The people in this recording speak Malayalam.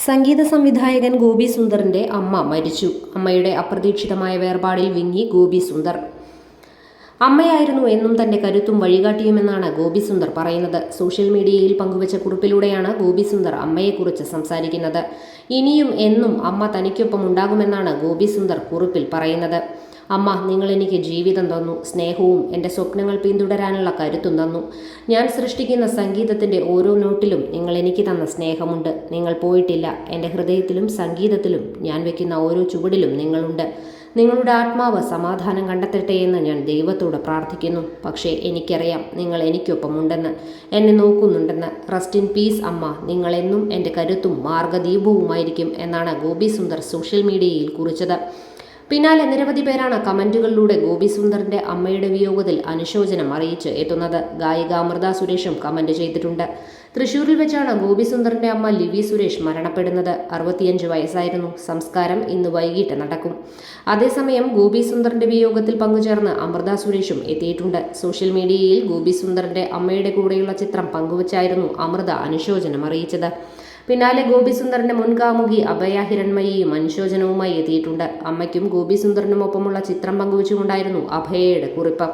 സംഗീത സംവിധായകൻ ഗോപി സുന്ദറിന്റെ അമ്മ മരിച്ചു. അമ്മയുടെ അപ്രതീക്ഷിതമായ വേർപാടിൽ വിങ്ങി ഗോപി സുന്ദർ. അമ്മയായിരുന്നു എന്നും തന്റെ കരുത്തും വഴികാട്ടിയുമെന്നാണ് ഗോപി സുന്ദർ പറയുന്നത്. സോഷ്യൽ മീഡിയയിൽ പങ്കുവച്ച കുറിപ്പിലൂടെയാണ് ഗോപി സുന്ദർ അമ്മയെക്കുറിച്ച് സംസാരിക്കുന്നത്. ഇനിയും എന്നും അമ്മ തനിക്കൊപ്പം ഉണ്ടാകുമെന്നാണ് ഗോപി സുന്ദർ കുറിപ്പിൽ പറയുന്നത്. അമ്മ, നിങ്ങൾ എനിക്ക് ജീവിതം തന്നു, സ്നേഹവും എൻ്റെ സ്വപ്നങ്ങൾ പിന്തുടരാനുള്ള കരുത്തും തന്നു. ഞാൻ സൃഷ്ടിക്കുന്ന സംഗീതത്തിൻ്റെ ഓരോ നോട്ടിലും നിങ്ങൾ എനിക്ക് തന്ന സ്നേഹമുണ്ട്. നിങ്ങൾ പോയിട്ടില്ല. എൻ്റെ ഹൃദയത്തിലും സംഗീതത്തിലും ഞാൻ വെക്കുന്ന ഓരോ ചുവടിലും നിങ്ങളുണ്ട്. നിങ്ങളുടെ ആത്മാവ് സമാധാനം കണ്ടെത്തട്ടെ എന്ന് ഞാൻ ദൈവത്തോട് പ്രാർത്ഥിക്കുന്നു. പക്ഷേ എനിക്കറിയാം നിങ്ങൾ എനിക്കൊപ്പമുണ്ടെന്ന്, എന്നെ നോക്കുന്നുണ്ടെന്ന്. റെസ്റ്റ് ഇൻ പീസ് അമ്മ. നിങ്ങളെന്നും എൻ്റെ കരുത്തും മാർഗദീപവുമായിരിക്കും എന്നാണ് ഗോപി സുന്ദർ സോഷ്യൽ മീഡിയയിൽ കുറിച്ചത്. പിന്നാലെ നിരവധി പേരാണ് കമന്റുകളിലൂടെ ഗോപി സുന്ദറിന്റെ അമ്മയുടെ വിയോഗത്തിൽ അനുശോചനം അറിയിച്ച് എത്തുന്നത്. ഗായിക അമൃത സുരേഷും കമന്റ് ചെയ്തിട്ടുണ്ട്. തൃശൂരിൽ വെച്ചാണ് ഗോപി സുന്ദറിന്റെ അമ്മ ലിവി സുരേഷ് മരണപ്പെടുന്നത്. 65 വയസ്സായിരുന്നു. സംസ്കാരം ഇന്ന് വൈകിട്ട് നടക്കും. അതേസമയം ഗോപി സുന്ദറിന്റെ വിയോഗത്തിൽ പങ്കുചേർന്ന് അമൃത സുരേഷും എത്തിയിട്ടുണ്ട്. സോഷ്യൽ മീഡിയയിൽ ഗോപി സുന്ദറിന്റെ അമ്മയുടെ കൂടെയുള്ള ചിത്രം പങ്കുവച്ചായിരുന്നു അമൃത അനുശോചനം അറിയിച്ചത്. പിന്നാലെ ഗോപി സുന്ദറിന്റെ മുൻകാമുകി അഭയ ഹിരൺമയിയും അനുശോചനവുമായി എത്തിയിട്ടുണ്ട്. അമ്മയ്ക്കും ഗോപി സുന്ദറിനുമൊപ്പമുള്ള ചിത്രം പങ്കുവച്ചുകൊണ്ടായിരുന്നു അഭയയുടെ കുറിപ്പ്.